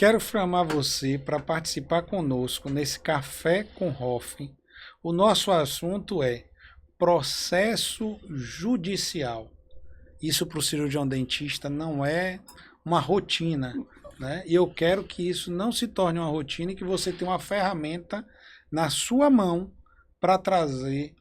quero chamar você para participar conosco nesse Café com Hoff. O nosso assunto é processo judicial. Isso para o cirurgião dentista não é uma rotina, né? E eu quero que isso não se torne uma rotina e que você tenha uma ferramenta na sua mão para trazer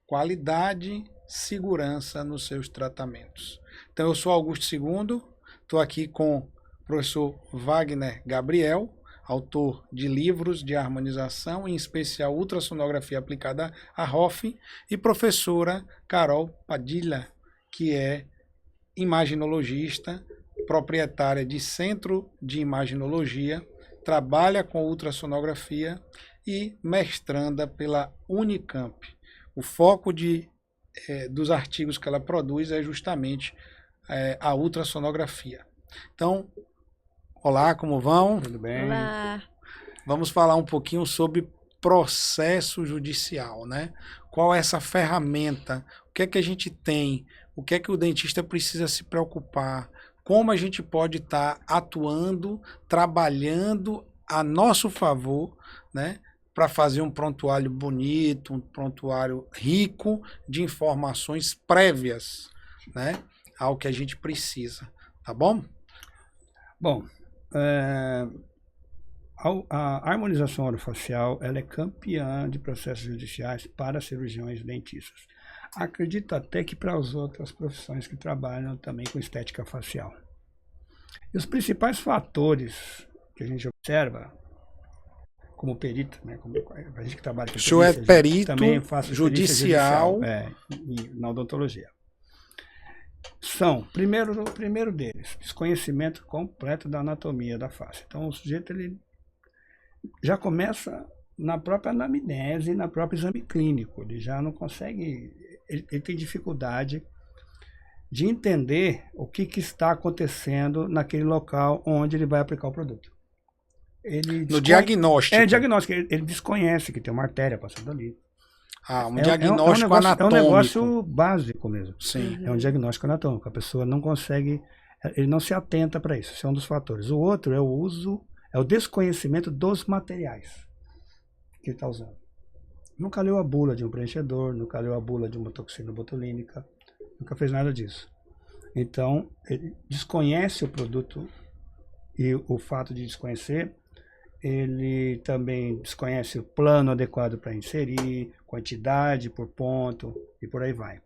qualidade, segurança nos seus tratamentos. Então, eu sou Augusto II, estou aqui com o professor Wagner Gabriel, autor de livros de harmonização, em especial ultrassonografia aplicada a Hoff, e professora Carol Padilha, que é imaginologista, proprietária de Centro de Imaginologia, trabalha com ultrassonografia e mestranda pela Unicamp. O foco dos artigos que ela produz é justamente a ultrassonografia. Então, olá, como vão? Tudo bem? Olá. Vamos falar um pouquinho sobre processo judicial, né? Qual é essa ferramenta? O que é que a gente tem? O que é que o dentista precisa se preocupar? Como a gente pode estar atuando, trabalhando a nosso favor, né? Para fazer um prontuário bonito, um prontuário rico de informações prévias, né? Ao que a gente precisa, tá bom? Bom, a harmonização orofacial ela é campeã de processos judiciais para cirurgiões dentistas. Acredito até que para as outras profissões que trabalham também com estética facial. E os principais fatores que a gente observa como perito, né, como a gente que trabalha com o senhor é perito também faço judicial na odontologia. São, o primeiro deles, desconhecimento completo da anatomia da face. Então, o sujeito ele já começa na própria anamnese, na própria exame clínico. Ele já não consegue, ele tem dificuldade de entender o que está acontecendo naquele local onde ele vai aplicar o produto. No diagnóstico. Diagnóstico. Ele desconhece que tem uma artéria passando ali. Diagnóstico anatômico. É um negócio básico mesmo. Sim. É um diagnóstico anatômico. A pessoa não consegue, ele não se atenta para isso. Esse é um dos fatores. O outro é o desconhecimento dos materiais que ele está usando. Nunca leu a bula de um preenchedor, nunca leu a bula de uma toxina botulínica, nunca fez nada disso. Então, ele desconhece o produto e o fato de desconhecer, ele também desconhece o plano adequado para inserir, quantidade por ponto e por aí vai.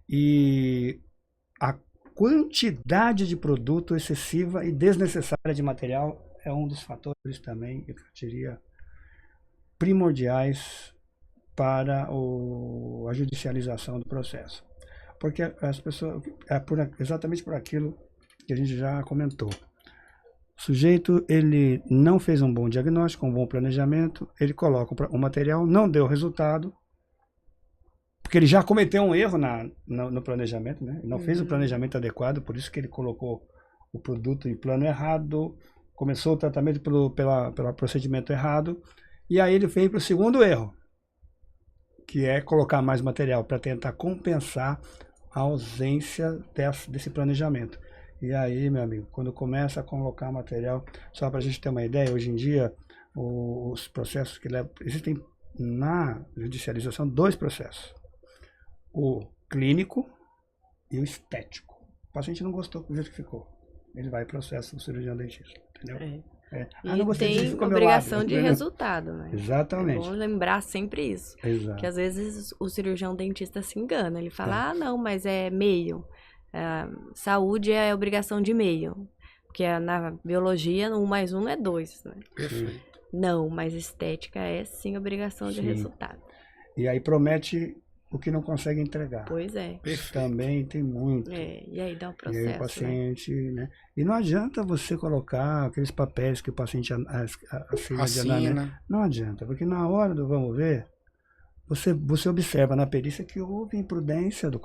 E a quantidade de produto excessiva e desnecessária de material é um dos fatores também, eu diria, primordiais para a judicialização do processo. Porque as pessoas, exatamente por aquilo que a gente já comentou. O sujeito, ele não fez um bom diagnóstico, um bom planejamento, ele coloca o material, não deu resultado, porque ele já cometeu um erro no planejamento, né? Ele não fez o planejamento adequado, por isso que ele colocou o produto em plano errado, começou o tratamento pelo procedimento errado, e aí ele veio para o segundo erro, que é colocar mais material para tentar compensar a ausência desse planejamento. E aí, meu amigo, quando começa a colocar material, só para a gente ter uma ideia, hoje em dia, os processos que levam, existem na judicialização 2 processos. O clínico e o estético. O paciente não gostou do jeito que ficou. Ele vai pro processo do cirurgião dentista, entendeu? E tem obrigação de resultado, né? Exatamente. É bom lembrar sempre isso. Exato. Que às vezes o cirurgião dentista se engana. Ele fala, não, mas é meio. Saúde é obrigação de meio. Porque na biologia, 1 mais 1 é 2, né? Perfeito. Não, mas estética é sim obrigação de resultado. E aí promete o que não consegue entregar. Pois é. Perfeito. Também tem muito. E aí dá o processo, e aí o paciente, né? E não adianta você colocar aqueles papéis que o paciente assina. Não adianta, porque na hora do vamos ver, você observa na perícia que houve imprudência do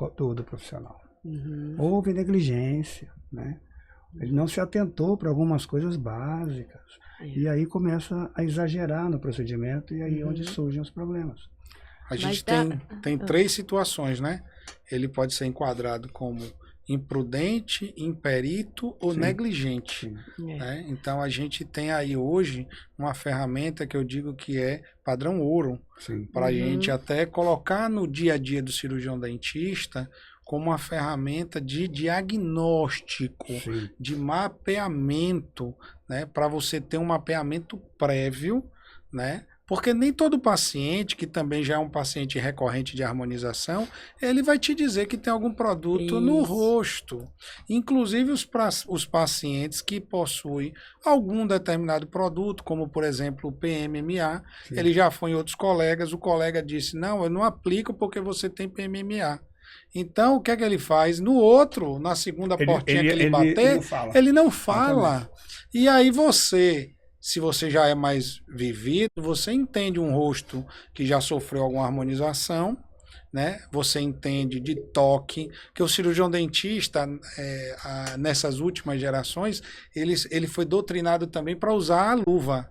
profissional. Houve negligência, né? Ele não se atentou para algumas coisas básicas. E aí começa a exagerar no procedimento e aí é onde surgem os problemas. A gente tem 3 situações, né? Ele pode ser enquadrado como imprudente, imperito ou Sim. negligente. Sim. Né? Então a gente tem aí hoje uma ferramenta que eu digo que é padrão ouro, Sim. para a Uhum. gente até colocar no dia a dia do cirurgião dentista como uma ferramenta de diagnóstico, Sim. de mapeamento, né? Para você ter um mapeamento prévio, né? Porque nem todo paciente, que também já é um paciente recorrente de harmonização, ele vai te dizer que tem algum produto no Isso. rosto. Inclusive os pacientes que possuem algum determinado produto, como por exemplo o PMMA, Sim. ele já foi em outros colegas, o colega disse, não, eu não aplico porque você tem PMMA. Então, o que é que ele faz? No outro, na segunda portinha que ele bater, não fala. ele não fala. E aí você, se você já é mais vivido, você entende um rosto que já sofreu alguma harmonização, né? Você entende de toque, que o cirurgião dentista, nessas últimas gerações, ele foi doutrinado também para usar a luva.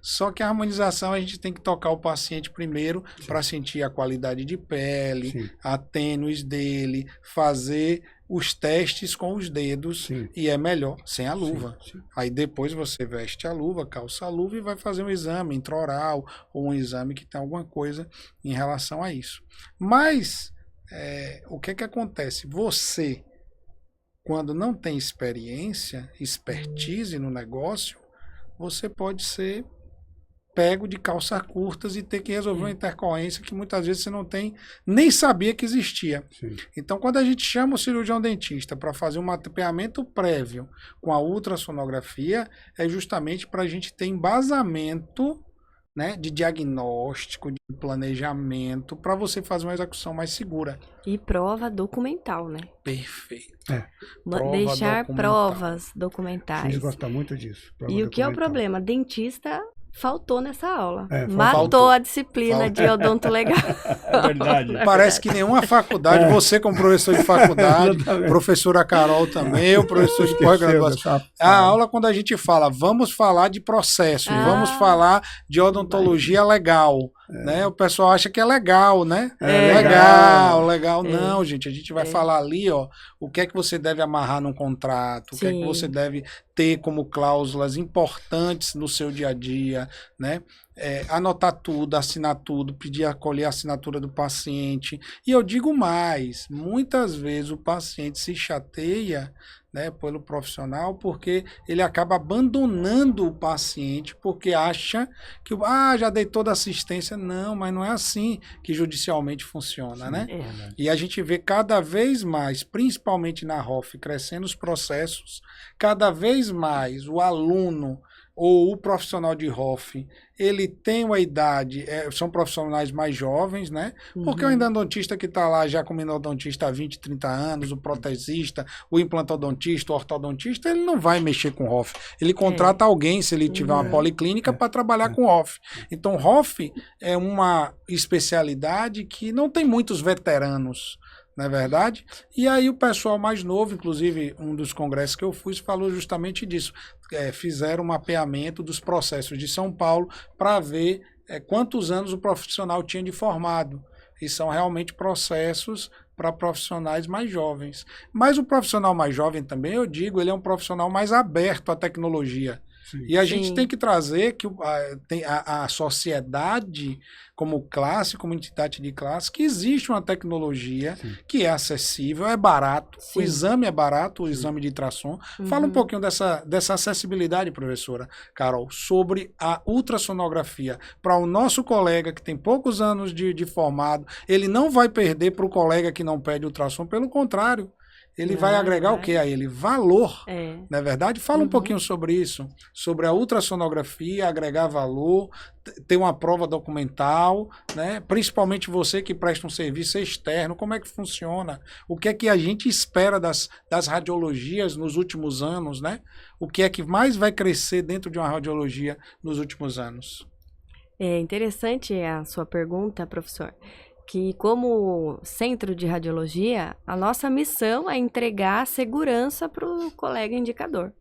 Só que a harmonização a gente tem que tocar o paciente primeiro para sentir a qualidade de pele, Sim. a tênus dele, fazer os testes com os dedos. Sim. E é melhor sem a luva. Sim. Sim. Aí depois você veste a luva, calça a luva e vai fazer um exame intraoral ou um exame que tem alguma coisa em relação a isso. Mas o que que acontece? Você, quando não tem experiência, expertise no negócio, você pode ser pego de calças curtas e ter que resolver uma intercorrência que muitas vezes você não tem, nem sabia que existia. Sim. Então, quando a gente chama o cirurgião dentista para fazer um mapeamento prévio com a ultrassonografia, é justamente para a gente ter embasamento, né, de diagnóstico, de planejamento, para você fazer uma execução mais segura. E prova documental, né? Perfeito. Deixar documental. provas A documentais. gente gosta muito disso. prova E o que é o documental. problema? Dentista faltou nessa aula. Faltou. Matou a disciplina de odonto legal. É verdade. Parece que nenhuma faculdade, você como professor de faculdade, Exatamente. professora Carol também, o professor de pós-graduação. A aula, quando a gente fala, vamos falar de processo, vamos falar de odontologia legal, né? O pessoal acha que é legal, né? Legal. Não, gente, a gente vai falar ali, ó, o que é que você deve amarrar num contrato, o que é que você deve ter como cláusulas importantes no seu dia a dia, né? Anotar tudo, assinar tudo, pedir acolher a assinatura do paciente. E eu digo mais, muitas vezes o paciente se chateia, né, pelo profissional, porque ele acaba abandonando o paciente porque acha que já dei toda a assistência. Não, mas não é assim que judicialmente funciona, né? E a gente vê cada vez mais, principalmente na ROF, crescendo os processos, cada vez mais o aluno ou o profissional de ROF, ele tem uma idade, são profissionais mais jovens, né? Porque o endodontista que está lá já como endodontista há 20, 30 anos, o protesista, o implantodontista, o ortodontista, ele não vai mexer com ROF. Ele contrata alguém, se ele tiver uma policlínica, para trabalhar com ROF. Então, ROF é uma especialidade que não tem muitos veteranos, não é verdade? E aí o pessoal mais novo, inclusive um dos congressos que eu fui, falou justamente disso. Fizeram um mapeamento dos processos de São Paulo para ver quantos anos o profissional tinha de formado. E são realmente processos para profissionais mais jovens. Mas o profissional mais jovem também, eu digo, ele é um profissional mais aberto à tecnologia. Sim. E a gente tem que trazer que a sociedade como classe, como entidade de classe, que existe uma tecnologia que é acessível, é barato, o exame é barato, o exame de ultrassom. Fala um pouquinho dessa acessibilidade, professora Carol, sobre a ultrassonografia. Para o nosso colega que tem poucos anos de formado, ele não vai perder para o colega que não pede ultrassom, pelo contrário. Ele vai agregar o que a ele? Valor, não é verdade? Fala um pouquinho sobre isso, sobre a ultrassonografia, agregar valor, ter uma prova documental, né? Principalmente você que presta um serviço externo, como é que funciona? O que é que a gente espera das radiologias nos últimos anos, né? O que é que mais vai crescer dentro de uma radiologia nos últimos anos? É interessante a sua pergunta, professor, que como centro de radiologia, a nossa missão é entregar segurança para o colega indicador.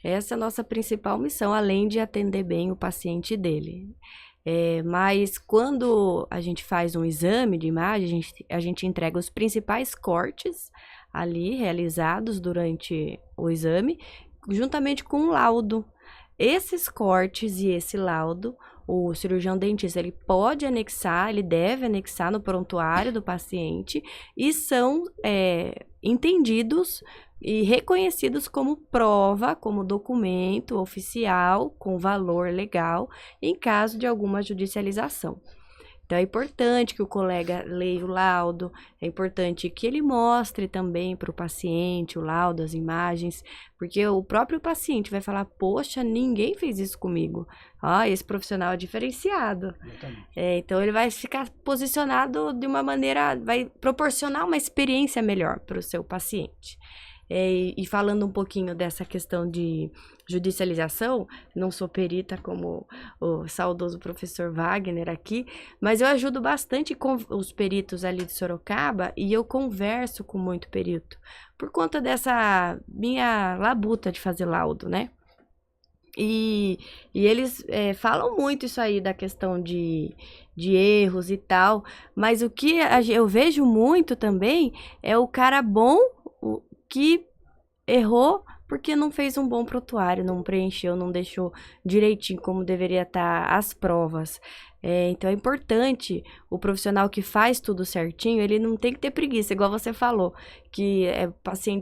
Essa é a nossa principal missão, além de atender bem o paciente dele. Mas quando a gente faz um exame de imagem, a gente entrega os principais cortes, ali realizados durante o exame, juntamente com um laudo. Esses cortes e esse laudo, o cirurgião dentista, ele pode anexar, ele deve anexar no prontuário do paciente e são entendidos e reconhecidos como prova, como documento oficial, com valor legal, em caso de alguma judicialização. Então, é importante que o colega leia o laudo, é importante que ele mostre também para o paciente o laudo, as imagens, porque o próprio paciente vai falar, poxa, ninguém fez isso comigo. Esse profissional é diferenciado. Então, ele vai ficar posicionado de uma maneira, vai proporcionar uma experiência melhor para o seu paciente. E falando um pouquinho dessa questão de judicialização, não sou perita como o saudoso professor Wagner aqui, mas eu ajudo bastante com os peritos ali de Sorocaba e eu converso com muito perito, por conta dessa minha labuta de fazer laudo, né? E eles falam muito isso aí da questão de erros e tal, mas o que eu vejo muito também é o cara bom que errou porque não fez um bom prontuário, não preencheu, não deixou direitinho como deveria estar as provas. Então é importante o profissional que faz tudo certinho, ele não tem que ter preguiça, igual você falou, que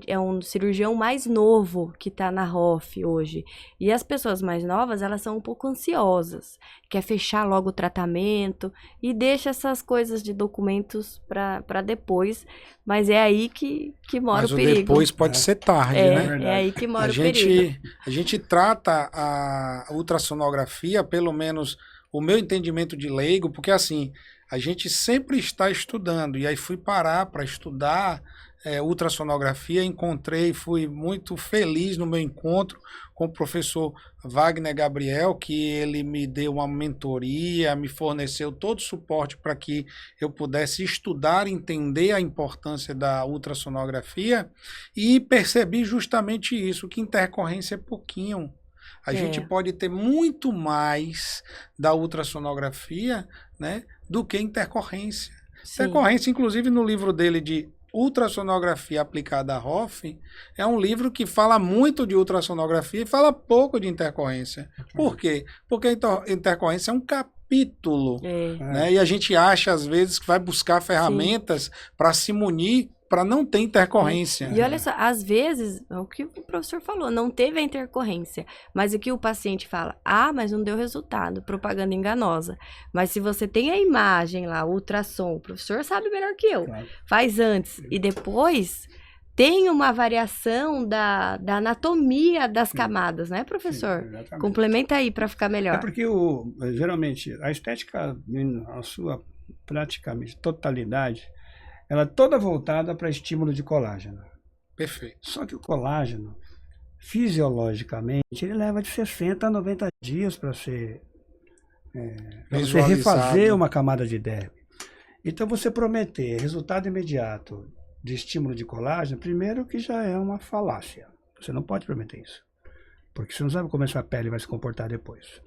é um cirurgião mais novo que está na ROF hoje. E as pessoas mais novas, elas são um pouco ansiosas, quer fechar logo o tratamento e deixa essas coisas de documentos para depois, mas é aí que mora o perigo. Mas o depois pode ser tarde, né? É aí que mora o perigo. A gente trata a ultrassonografia, pelo menos o meu entendimento de leigo, porque assim, a gente sempre está estudando, e aí fui parar para estudar ultrassonografia, fui muito feliz no meu encontro com o professor Wagner Gabriel, que ele me deu uma mentoria, me forneceu todo o suporte para que eu pudesse estudar, entender a importância da ultrassonografia, e percebi justamente isso, que intercorrência é pouquinho. A gente pode ter muito mais da ultrassonografia, né, do que intercorrência. Sim. Intercorrência, inclusive, no livro dele de Ultrassonografia Aplicada à ROF, é um livro que fala muito de ultrassonografia e fala pouco de intercorrência. Por quê? Porque a intercorrência é um capítulo, né, e a gente acha, às vezes, que vai buscar ferramentas para se munir para não ter intercorrência. E olha só, às vezes, é o que o professor falou, não teve a intercorrência, mas o que o paciente fala, mas não deu resultado, propaganda enganosa. Mas se você tem a imagem lá, o ultrassom, o professor sabe melhor que eu, faz antes e depois, tem uma variação da anatomia das camadas, né, professor? Sim, complementa aí para ficar melhor. É porque, geralmente, a estética, a sua praticamente totalidade, ela é toda voltada para estímulo de colágeno. Perfeito. Só que o colágeno, fisiologicamente, ele leva de 60 a 90 dias para você refazer uma camada de derme. Então, você prometer resultado imediato de estímulo de colágeno, primeiro que já é uma falácia. Você não pode prometer isso. Porque você não sabe como essa pele vai se comportar depois.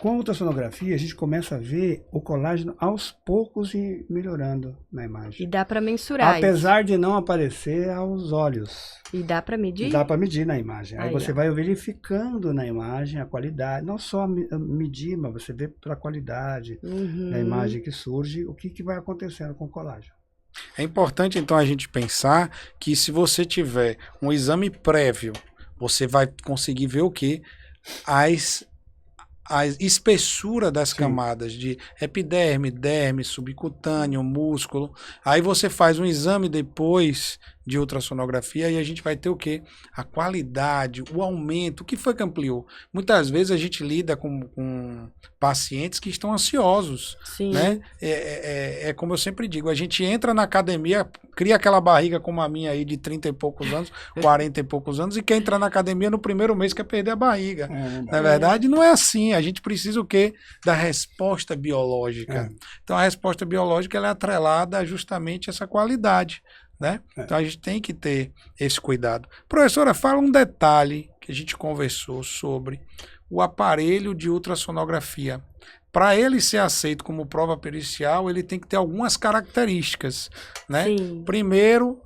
Com a ultrassonografia, a gente começa a ver o colágeno aos poucos e melhorando na imagem. E dá para mensurar apesar isso. De não aparecer aos olhos. E dá para medir? Dá para medir na imagem. Aí você vai verificando na imagem a qualidade. Não só medir, mas você vê pela qualidade da imagem que surge, o que vai acontecendo com o colágeno. É importante, então, a gente pensar que se você tiver um exame prévio, você vai conseguir ver o quê? A espessura das camadas de epiderme, derme, subcutâneo, músculo. Aí você faz um exame depois de ultrassonografia e a gente vai ter o quê? A qualidade, o aumento. O que foi que ampliou? Muitas vezes a gente lida com pacientes que estão ansiosos. Sim. Né? É como eu sempre digo, a gente entra na academia, cria aquela barriga como a minha aí de 30 e poucos anos, 40 e poucos anos, e quer entrar na academia no primeiro mês quer perder a barriga. Na verdade, não é assim. A gente precisa o quê? Da resposta biológica. Então, a resposta biológica ela é atrelada justamente a essa qualidade. Né? Então a gente tem que ter esse cuidado. Professora, fala um detalhe que a gente conversou sobre o aparelho de ultrassonografia. para ele ser aceito como prova pericial, ele tem que ter algumas características, né? Sim. Primeiro,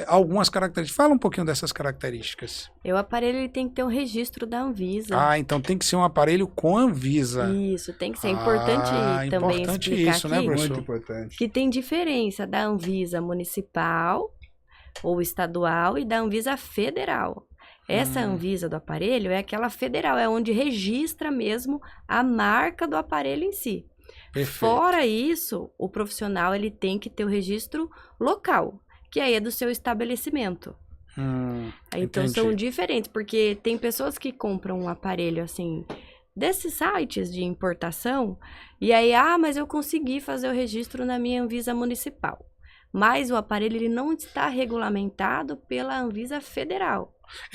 algumas características. Fala um pouquinho dessas características. O aparelho ele tem que ter um registro da Anvisa. Ah, então tem que ser um aparelho com Anvisa. Isso, tem que ser importante também importante explicar isso, né, aqui professor? Muito importante. que tem diferença da Anvisa municipal ou estadual e da Anvisa federal. Essa Anvisa do aparelho é aquela federal, é onde registra mesmo a marca do aparelho em si. Perfeito. Fora isso, o profissional ele tem que ter o registro local, que aí é do seu estabelecimento. Então são entendi. diferentes, porque tem pessoas que compram um aparelho assim, desses sites de importação, e aí, mas eu consegui fazer o registro na minha Anvisa municipal. Mas o aparelho ele não está regulamentado pela Anvisa federal.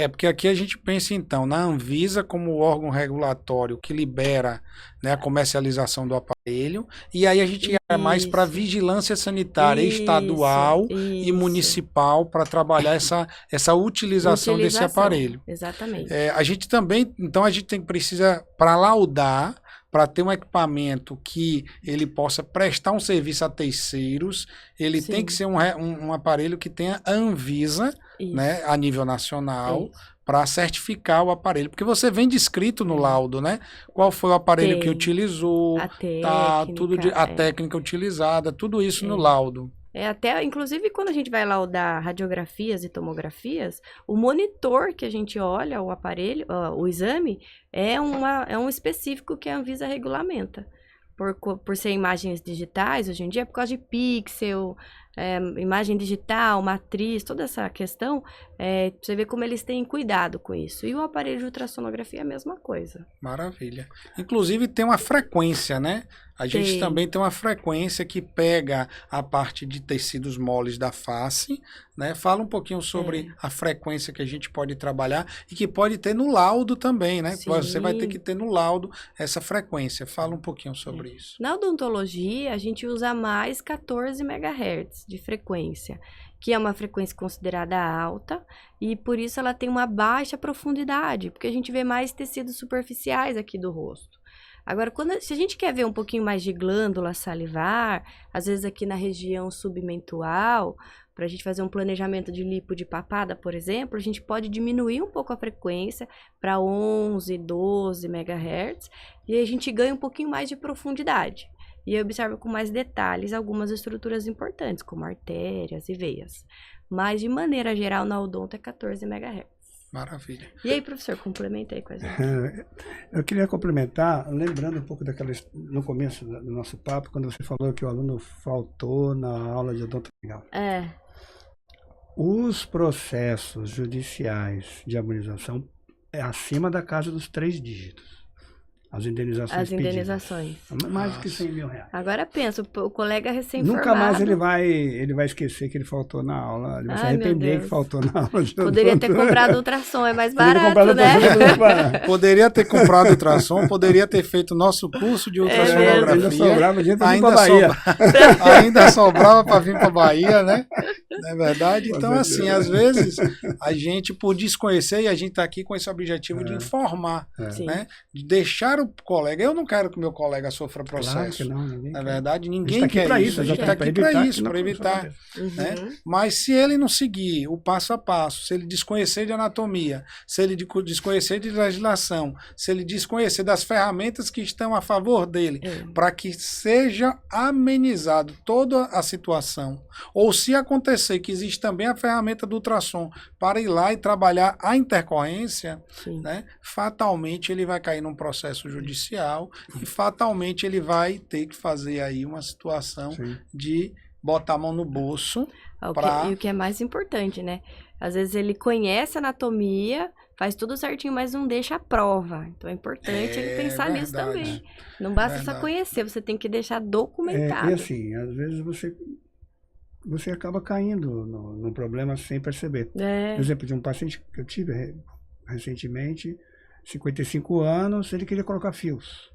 Porque aqui a gente pensa, então, na Anvisa como órgão regulatório que libera, né, a comercialização do aparelho, e aí a gente vai mais para vigilância sanitária estadual e municipal para trabalhar essa utilização desse aparelho. Exatamente. A gente também, então a gente precisa, para laudar, para ter um equipamento que ele possa prestar um serviço a terceiros, ele Sim. tem que ser um aparelho que tenha Anvisa, né, a nível nacional, para certificar o aparelho. Porque você vem descrito no laudo, né? Qual foi o aparelho que utilizou, a técnica utilizada, tudo isso no laudo. Até, inclusive, quando a gente vai laudar radiografias e tomografias, o monitor que a gente olha, o aparelho, o exame, é um específico que a Anvisa regulamenta. Por ser imagens digitais, hoje em dia, por causa de pixel, imagem digital, matriz, toda essa questão, você vê como eles têm cuidado com isso. E o aparelho de ultrassonografia é a mesma coisa. Maravilha. Inclusive tem uma frequência, né? A gente também tem uma frequência que pega a parte de tecidos moles da face, né? Fala um pouquinho sobre a frequência que a gente pode trabalhar e que pode ter no laudo também, né? Sim. Você vai ter que ter no laudo essa frequência. Fala um pouquinho sobre isso. Na odontologia, a gente usa mais 14 MHz de frequência, que é uma frequência considerada alta e por isso ela tem uma baixa profundidade, porque a gente vê mais tecidos superficiais aqui do rosto. Agora, se a gente quer ver um pouquinho mais de glândula salivar, às vezes aqui na região submentual, para a gente fazer um planejamento de lipo de papada, por exemplo, a gente pode diminuir um pouco a frequência para 11, 12 MHz e aí a gente ganha um pouquinho mais de profundidade. E observa com mais detalhes algumas estruturas importantes, como artérias e veias. Mas, de maneira geral, na odonto é 14 MHz. Maravilha. E aí, professor, complementa aí com a gente. Eu queria complementar, lembrando um pouco no começo do nosso papo, quando você falou que o aluno faltou na aula de odonto legal. Os processos judiciais de harmonização é acima da casa dos 3 dígitos. As indenizações. As indenizações. Pedidas. Mais do que 100 mil reais. Agora pensa, o colega recém-formado... Nunca mais ele vai esquecer que ele faltou na aula. Ele vai se arrepender que faltou na aula. Poderia ter comprado ultrassom, é mais barato, né? Poderia ter comprado ultrassom, poderia ter feito nosso curso de ultrassonografia. Ainda sobrava dinheiro para vir para Bahia. Ainda sobrava para vir para Bahia, né? Não é verdade? Então, assim, às vezes, a gente, por desconhecer, e a gente está aqui com esse objetivo de informar, né? De deixar o colega. Eu não quero que o meu colega sofra processo. Claro que não, na verdade, ninguém quer isso. A gente está aqui para isso, para evitar. Né? Mas se ele não seguir o passo a passo, se ele desconhecer de anatomia, se ele desconhecer de legislação, se ele desconhecer das ferramentas que estão a favor dele, para que seja amenizado toda a situação, ou se acontecer que existe também a ferramenta do ultrassom para ir lá e trabalhar a intercorrência, né? Fatalmente ele vai cair num processo judicial e fatalmente ele vai ter que fazer aí uma situação de botar a mão no bolso. E o que é mais importante, né? Às vezes ele conhece a anatomia, faz tudo certinho, mas não deixa a prova. Então é importante ele pensar nisso também. Não basta só conhecer, você tem que deixar documentado. E assim, às vezes você acaba caindo num problema sem perceber. Por exemplo, de um paciente que eu tive recentemente, 55 anos, ele queria colocar fios.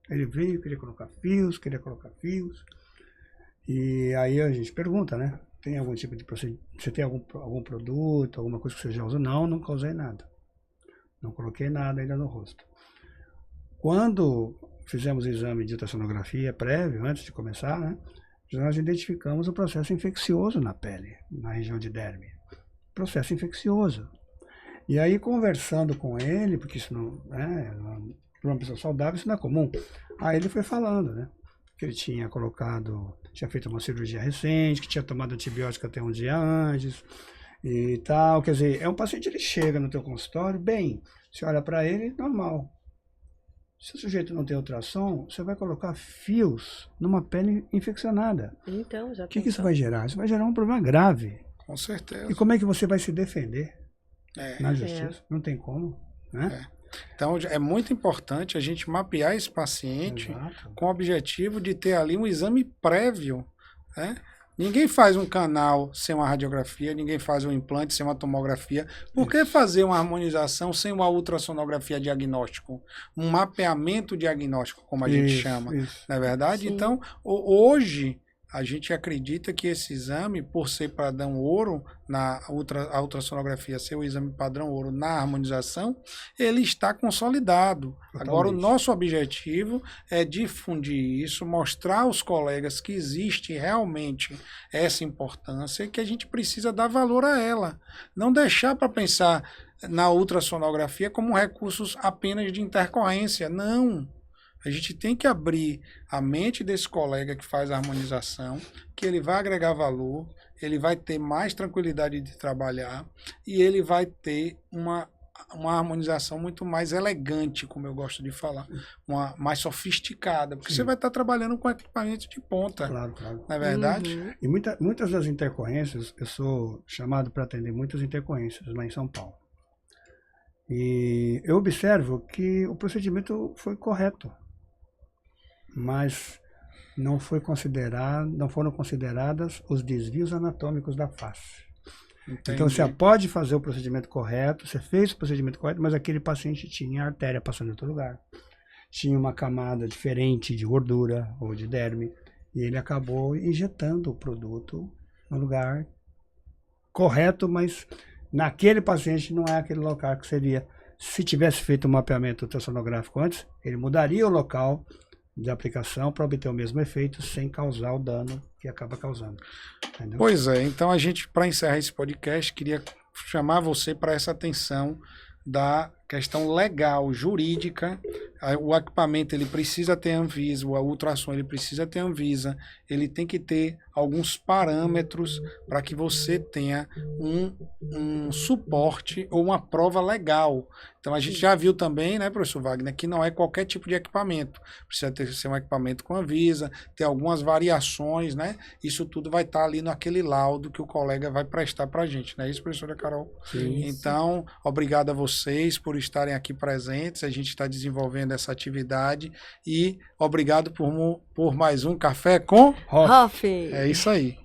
Ele veio, queria colocar fios. E aí a gente pergunta, né? Tem algum tipo de procedimento? Você tem algum produto, alguma coisa que você já usou? Não, nunca usei nada. Não coloquei nada ainda no rosto. Quando fizemos o exame de ultrassonografia prévio, antes de começar, né? Nós identificamos o processo infeccioso na pele, na região de derme. Processo infeccioso. E aí, conversando com ele, porque isso não é, para uma pessoa saudável, isso não é comum. Aí ele foi falando, né? Que ele tinha feito uma cirurgia recente, que tinha tomado antibiótico até um dia antes e tal. Quer dizer, um paciente, ele chega no teu consultório, bem, você olha para ele, normal. Se o sujeito não tem ultrassom, você vai colocar fios numa pele infeccionada. Então, já O que isso vai gerar? Isso vai gerar um problema grave. Com certeza. E como é que você vai se defender na justiça? É. Não tem como, né? Então, é muito importante a gente mapear esse paciente Exato. com o objetivo de ter ali um exame prévio, né? Ninguém faz um canal sem uma radiografia, ninguém faz um implante sem uma tomografia. Por que fazer uma harmonização sem uma ultrassonografia diagnóstico? Um mapeamento diagnóstico, como a gente chama, não é verdade? Sim. Então, hoje, a gente acredita que esse exame, por ser padrão ouro, a ultrassonografia ser o exame padrão ouro na harmonização, ele está consolidado. Totalmente. Agora, o nosso objetivo é difundir isso, mostrar aos colegas que existe realmente essa importância e que a gente precisa dar valor a ela. Não deixar para pensar na ultrassonografia como recursos apenas de intercorrência. Não. A gente tem que abrir a mente desse colega que faz a harmonização, que ele vai agregar valor, ele vai ter mais tranquilidade de trabalhar e ele vai ter uma harmonização muito mais elegante, como eu gosto de falar, mais sofisticada, porque você vai estar trabalhando com equipamento de ponta, Claro, claro. não é verdade? Uhum. E muitas das intercorrências, eu sou chamado para atender muitas intercorrências lá em São Paulo. E eu observo que o procedimento foi correto, mas não foram consideradas os desvios anatômicos da face. Entendi. Então você pode fazer o procedimento correto, você fez o procedimento correto, mas aquele paciente tinha artéria passando em outro lugar, tinha uma camada diferente de gordura ou de derme, e ele acabou injetando o produto no lugar correto, mas naquele paciente não é aquele local que seria. Se tivesse feito um mapeamento ultrassonográfico antes, ele mudaria o local de aplicação para obter o mesmo efeito sem causar o dano que acaba causando. Entendeu? Pois é, então a gente, para encerrar esse podcast, queria chamar você para essa atenção da questão legal, jurídica. O equipamento ele precisa ter Anvisa, o ultrassom ele precisa ter Anvisa, ele tem que ter alguns parâmetros para que você tenha um suporte ou uma prova legal. Então a gente já viu também, né, professor Wagner, que não é qualquer tipo de equipamento. Precisa ser um equipamento com Anvisa, ter algumas variações, né? Isso tudo vai estar ali naquele laudo que o colega vai prestar para a gente, não é isso, professora Carol? Sim. Então, obrigado a vocês por estarem aqui presentes. A gente está desenvolvendo essa atividade e obrigado por mais um Café com Hoff. É isso aí.